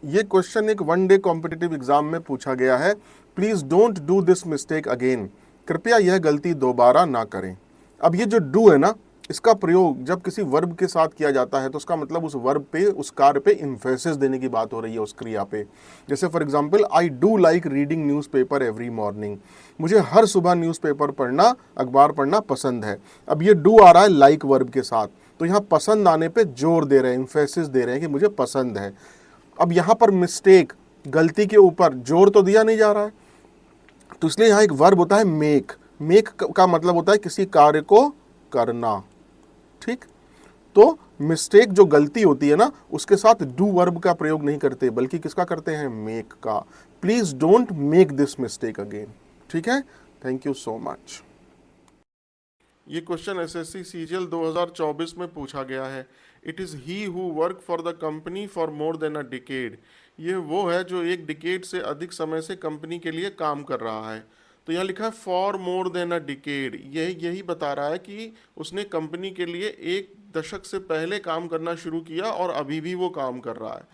ये क्वेश्चन एक one day competitive exam में पूछा गया है। Please don't do this mistake again, कृपया यह गलती दोबारा ना करें। अब ये जो डू है ना, इसका प्रयोग जब किसी वर्ब के साथ किया जाता है तो उसका मतलब उस वर्ब पे, उस कार्य पे इम्फेसिस देने की बात हो रही है, उस क्रिया पे। जैसे for example, I do like reading newspaper every morning, मुझे हर सुबह न्यूज़पेपर पढ़ना, अखबार पढ़ना पसंद है। अब ये डू आ रहा है लाइक वर्ब के साथ, तो यहाँ पसंद आने पे जोर दे रहे हैं, इम्फेसिस दे रहे हैं कि मुझे पसंद है। अब यहाँ पर मिस्टेक, गलती के ऊपर जोर तो दिया नहीं जा रहा है, तो इसलिए यहाँ एक वर्ब होता है मेक। मेक का मतलब होता है किसी कार्य को करना, ठीक। तो मिस्टेक जो गलती होती है ना, उसके साथ डू वर्ब का प्रयोग नहीं करते, बल्कि किसका करते हैं, मेक का। Please don't make this mistake again, ठीक है। Thank you so much. ये क्वेश्चन एसएससी सीजीएल 2024 में पूछा गया है। It is he who work for the company for more than a decade. ये वो है जो एक डिकेड से अधिक समय से कंपनी के लिए काम कर रहा है। तो यहाँ लिखा है for more than a decade, यही बता रहा है कि उसने कंपनी के लिए एक दशक से पहले काम करना शुरू किया और अभी भी वो काम कर रहा है।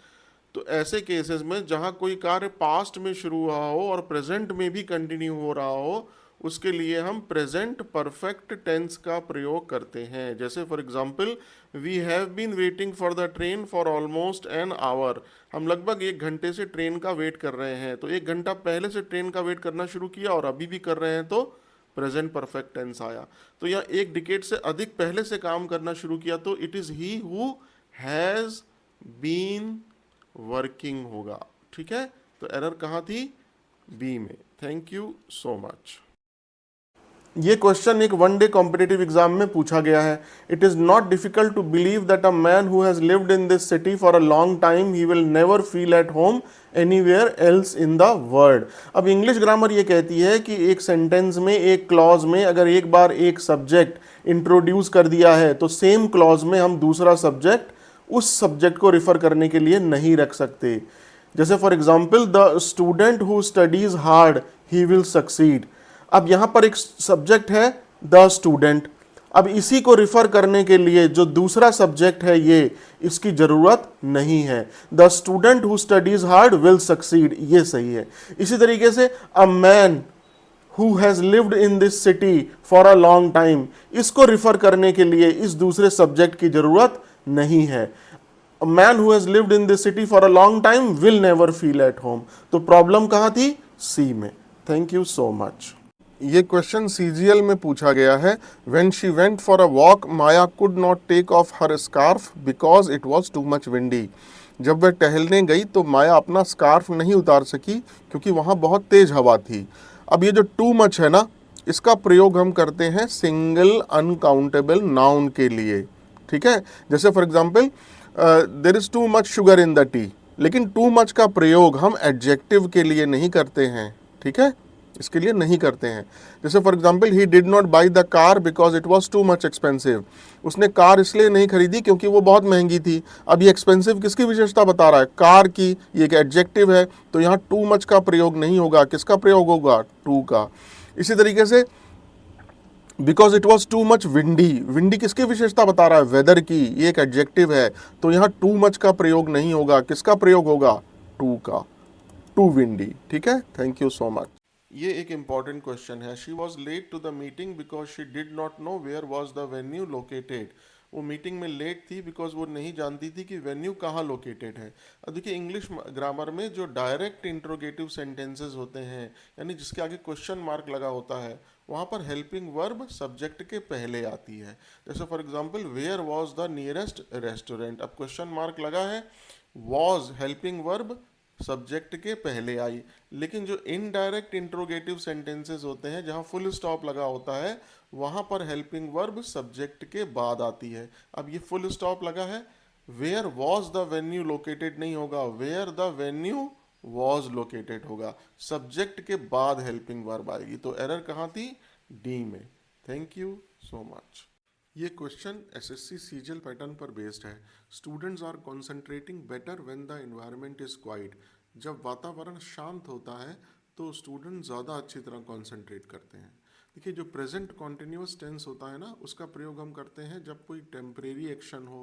तो ऐसे केसेस में जहां कोई कार्य पास्ट में शुरू हुआ हो और प्रेजेंट में भी कंटिन्यू हो रहा हो, उसके लिए हम प्रेजेंट परफेक्ट टेंस का प्रयोग करते हैं। जैसे for example, we have been waiting for the train for almost an hour, हम लगभग 1 घंटे से ट्रेन का वेट कर रहे हैं। तो 1 घंटा पहले से ट्रेन का वेट करना शुरू किया और अभी भी कर रहे हैं, तो प्रेजेंट परफेक्ट टेंस आया। तो यह एक डिकेड से अधिक पहले से काम करना शुरू किया, तो it is he who has been working होगा, ठीक है। तो एरर कहाँ थी, बी में। Thank you so much. ये क्वेश्चन एक वन डे कॉम्पिटिटिव एग्जाम में पूछा गया है। It is not difficult to believe that a man who has lived in this city for a long time he will never feel at home anywhere else in the world. अब English grammar ये कहती है कि एक sentence में, एक clause में अगर एक बार एक सब्जेक्ट इंट्रोड्यूस कर दिया है, तो सेम क्लॉज में हम दूसरा सब्जेक्ट उस सब्जेक्ट को रिफर करने के लिए नहीं रख सकते। जैसे for example, the student who studies hard he will succeed. अब यहां पर एक सब्जेक्ट है द स्टूडेंट, अब इसी को रिफर करने के लिए जो दूसरा सब्जेक्ट है ये, इसकी जरूरत नहीं है। The student who studies hard will succeed, ये सही है। इसी तरीके से अ man who has lived in this city for a long time, इसको रिफर करने के लिए इस दूसरे सब्जेक्ट की जरूरत नहीं है। A man who has lived in this city for a long time will never feel at home. तो प्रॉब्लम कहां थी, सी में। Thank you so much. ये क्वेश्चन सीजीएल में पूछा गया है। When she went for a walk Maya could not take off her scarf because it was too much windy. जब वह टहलने गई तो माया अपना स्कार्फ नहीं उतार सकी क्योंकि वहाँ बहुत तेज हवा थी। अब ये जो टू मच है ना, इसका प्रयोग हम करते हैं सिंगल अनकाउंटेबल नाउन के लिए, ठीक है। जैसे for example, there is too much sugar in the T, लेकिन टू मच का प्रयोग हम एडजेक्टिव के लिए नहीं करते हैं, ठीक है, इसके लिए नहीं करते हैं। जैसे for example, he did not by the car because it was too much expensive, उसने कार इसलिए नहीं खरीदी क्योंकि वो बहुत महंगी थी। अब ये एक्सपेंसिव किसकी विशेषता बता रहा है, कार की, ये एक एडजेक्टिव है, तो यहाँ टू मच का प्रयोग नहीं होगा, किसका प्रयोग होगा, टू का। इसी तरीके से because it was too much windy, windy किसकी विशेषता बता रहा है, वेदर की, ये एक एडजेक्टिव है, तो यहाँ टू मच का प्रयोग नहीं होगा, किसका प्रयोग होगा, टू का, टू विंडी, ठीक है। Thank you so much. ये एक इंपॉर्टेंट क्वेश्चन है। She was late to the meeting because she did not know where was the venue located. वो मीटिंग में लेट थी बिकॉज वो नहीं जानती थी कि वेन्यू कहाँ लोकेटेड है। अब देखिए, इंग्लिश ग्रामर में जो डायरेक्ट इंट्रोगेटिव सेंटेंसेस होते हैं, यानी जिसके आगे क्वेश्चन मार्क लगा होता है, वहाँ पर हेल्पिंग वर्ब सब्जेक्ट के पहले आती है। जैसे for example, where was the nearest restaurant, अब क्वेश्चन मार्क लगा है, वॉज हेल्पिंग वर्ब सब्जेक्ट के पहले आई। लेकिन जो इनडायरेक्ट इंट्रोगेटिव सेंटेंसेस होते हैं, जहां फुल स्टॉप लगा होता है, वहां पर हेल्पिंग वर्ब सब्जेक्ट के बाद आती है। अब ये फुल स्टॉप लगा है, where was the venue located नहीं होगा, where the venue was located होगा, सब्जेक्ट के बाद हेल्पिंग वर्ब आएगी। तो एरर कहाँ थी, डी में। Thank you so much. ये क्वेश्चन एसएससी सीजीएल पैटर्न पर बेस्ड है। Students are concentrating better when the environment is quiet. जब वातावरण शांत होता है तो स्टूडेंट ज़्यादा अच्छी तरह कॉन्सेंट्रेट करते हैं। देखिए, जो प्रेजेंट कॉन्टिन्यूअस टेंस होता है ना, उसका प्रयोग हम करते हैं जब कोई टेम्परेरी एक्शन हो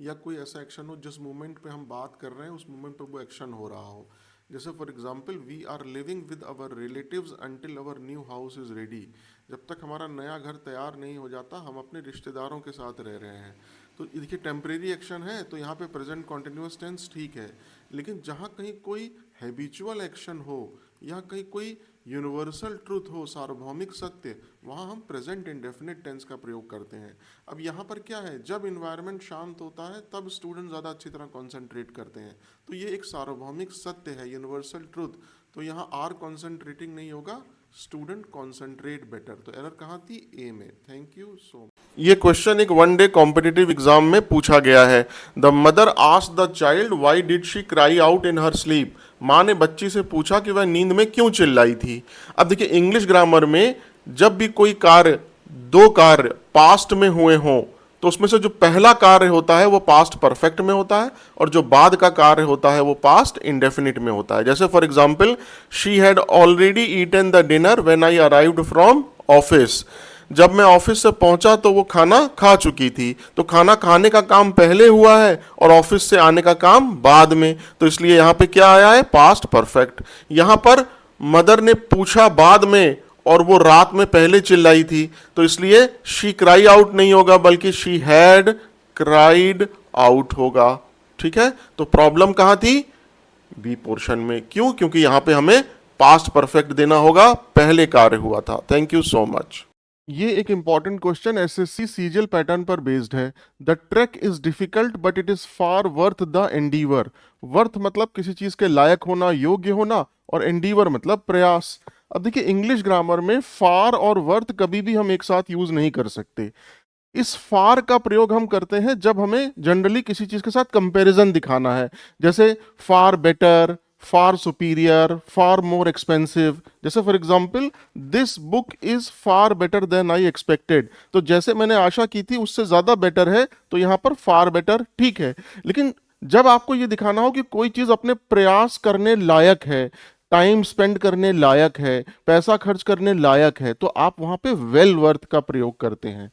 या कोई ऐसा एक्शन हो जिस मोमेंट पे हम बात कर रहे हैं उस मोमेंट पे वो एक्शन हो रहा हो। जैसे for example, we are living with our relatives until our new house is ready. जब तक हमारा नया घर तैयार नहीं हो जाता हम अपने रिश्तेदारों के साथ रह रहे हैं। तो देखिए, टेम्परेरी एक्शन है तो यहाँ पे प्रेजेंट कॉन्टिन्यूअस टेंस ठीक है, लेकिन जहाँ कहीं कोई हैबिचुअल एक्शन हो या कहीं कोई यूनिवर्सल ट्रूथ हो, सार्वभौमिक सत्य, वहाँ हम प्रेजेंट इंडेफिनिट टेंस का प्रयोग करते हैं। अब यहाँ पर क्या है, जब इन्वायरमेंट शांत होता है तब स्टूडेंट ज़्यादा अच्छी तरह कॉन्सेंट्रेट करते हैं। तो ये एक सार्वभौमिक सत्य है, यूनिवर्सल ट्रूथ। तो यहाँ आर कॉन्सेंट्रेटिंग नहीं होगा, स्टूडेंट कॉन्सेंट्रेट बेटर। तो एरर कहाँ थी, ए में। Thank you so much. ये क्वेश्चन एक वन डे कॉम्पिटिटिव एग्जाम में पूछा गया है। The mother asked the child why did she cry out in her sleep. माँ ने बच्ची से पूछा कि वह नींद में क्यों चिल्लाई थी। अब देखिए, इंग्लिश ग्रामर में जब भी कोई कार्य, दो कार्य पास्ट में हुए हों तो उसमें से जो पहला कार्य होता है वो पास्ट परफेक्ट में होता है और जो बाद का कार्य होता है वो पास्ट इंडेफिनिट में होता है। जैसे for example, she had already eaten the dinner when I arrived from office. जब मैं ऑफिस से पहुंचा तो वो खाना खा चुकी थी। तो खाना खाने का काम पहले हुआ है और ऑफिस से आने का काम बाद में, तो इसलिए यहाँ पे क्या आया है, पास्ट परफेक्ट। यहाँ पर मदर ने पूछा बाद में और वो रात में पहले चिल्लाई थी, तो इसलिए शी क्राई आउट नहीं होगा बल्कि शी हैड क्राइड आउट होगा। ठीक है, तो प्रॉब्लम कहाँ थी, बी पोर्शन में। क्यों, क्योंकि यहाँ पे हमें पास्ट परफेक्ट देना होगा, पहले कार्य हुआ था। Thank you so much. ये एक important question SSC CGL pattern पर बेस्ड है। The track is difficult but it is far worth the endeavour. Worth मतलब किसी चीज के लायक होना, योग्य होना, और एंडीवर मतलब प्रयास। अब देखिए, इंग्लिश ग्रामर में फार और वर्थ कभी भी हम एक साथ यूज नहीं कर सकते। इस फार का प्रयोग हम करते हैं जब हमें जनरली किसी चीज के साथ कंपैरिजन दिखाना है, जैसे far better, far superior, far more expensive. जैसे for example, this book is far better than I expected. तो जैसे मैंने आशा की थी उससे ज्यादा बेटर है, तो यहाँ पर फार बेटर ठीक है। लेकिन जब आपको ये दिखाना हो कि कोई चीज अपने प्रयास करने लायक है, टाइम स्पेंड करने लायक है, पैसा खर्च करने लायक है, तो आप वहां पे वेल वर्थ का प्रयोग करते हैं।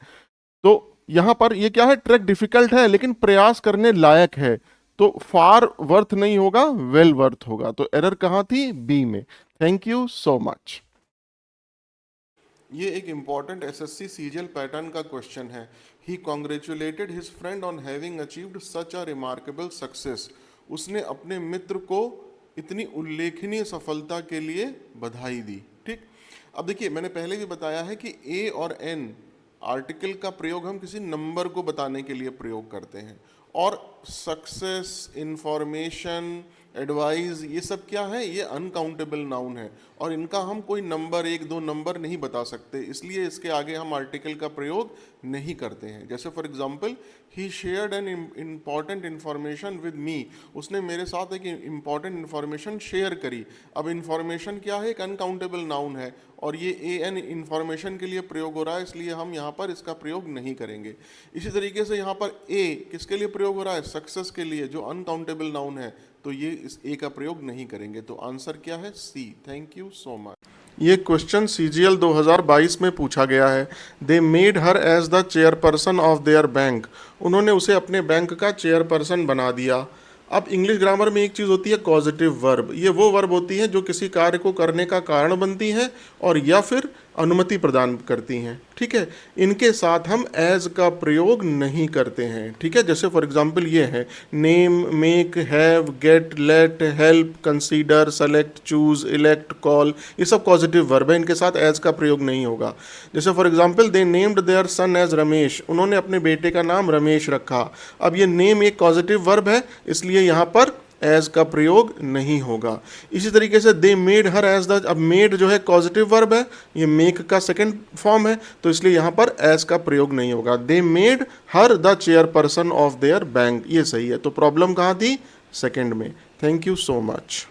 तो यहां पर ये क्या है, ट्रैक डिफिकल्ट है लेकिन प्रयास करने लायक है, तो फार वर्थ नहीं होगा, वेल वर्थ होगा। तो एरर कहां थी, बी में। Thank you so much. ये एक इंपॉर्टेंट एसएससी सीजीएल पैटर्न का क्वेश्चन है। He congratulated his friend on having achieved such a remarkable success. उसने अपने मित्र को इतनी उल्लेखनीय सफलता के लिए बधाई दी। ठीक, अब देखिए, मैंने पहले भी बताया है कि ए और एन आर्टिकल का प्रयोग हम किसी नंबर को बताने के लिए प्रयोग करते हैं, और सक्सेस, इंफॉर्मेशन, एडवाइस, ये सब क्या है, ये अनकाउंटेबल नाउन है और इनका हम कोई नंबर, एक दो नंबर नहीं बता सकते, इसलिए इसके आगे हम आर्टिकल का प्रयोग नहीं करते हैं। जैसे for example, he shared an important information with me. उसने मेरे साथ एक इम्पॉर्टेंट इन्फॉर्मेशन शेयर करी। अब इन्फॉर्मेशन क्या है, एक अनकाउंटेबल नाउन है और ये ए एन इन्फॉर्मेशन के लिए प्रयोग हो रहा है, इसलिए हम यहाँ पर इसका प्रयोग नहीं करेंगे। इसी तरीके से यहाँ पर ए किसके लिए प्रयोग हो रहा है, सक्सेस के लिए, जो अनकाउंटेबल नाउन है, तो ये इस ए का प्रयोग नहीं करेंगे। तो आंसर क्या है, C. Thank you so much. ये क्वेश्चन सीजीएल 2022 में पूछा गया है। They made her as the chairperson of their bank. उन्होंने उसे अपने बैंक का चेयरपर्सन बना दिया। अब इंग्लिश ग्रामर में एक चीज़ होती है कॉजेटिव वर्ब। ये वो वर्ब होती है जो किसी कार्य को करने का कारण बनती हैं और या फिर अनुमति प्रदान करती हैं। ठीक है, इनके साथ हम एज का प्रयोग नहीं करते हैं। ठीक है, जैसे फॉर एग्जांपल ये है, name, make, have, get, let, help, consider, select, choose, elect, call, ये सब पॉजिटिव वर्ब है, इनके साथ एज का प्रयोग नहीं होगा। जैसे for example, they named their son as Ramesh. उन्होंने अपने बेटे का नाम रमेश रखा। अब ये नेम एक पॉजिटिव वर्ब है, इसलिए यहाँ पर एज का प्रयोग नहीं होगा। इसी तरीके से they made her as the, अब मेड जो है पॉजिटिव वर्ब है, ये मेक का सेकंड फॉर्म है, तो इसलिए यहाँ पर एज का प्रयोग नहीं होगा। दे made her the chairperson of their bank, ये सही है। तो प्रॉब्लम कहाँ थी, सेकंड में। Thank you so much.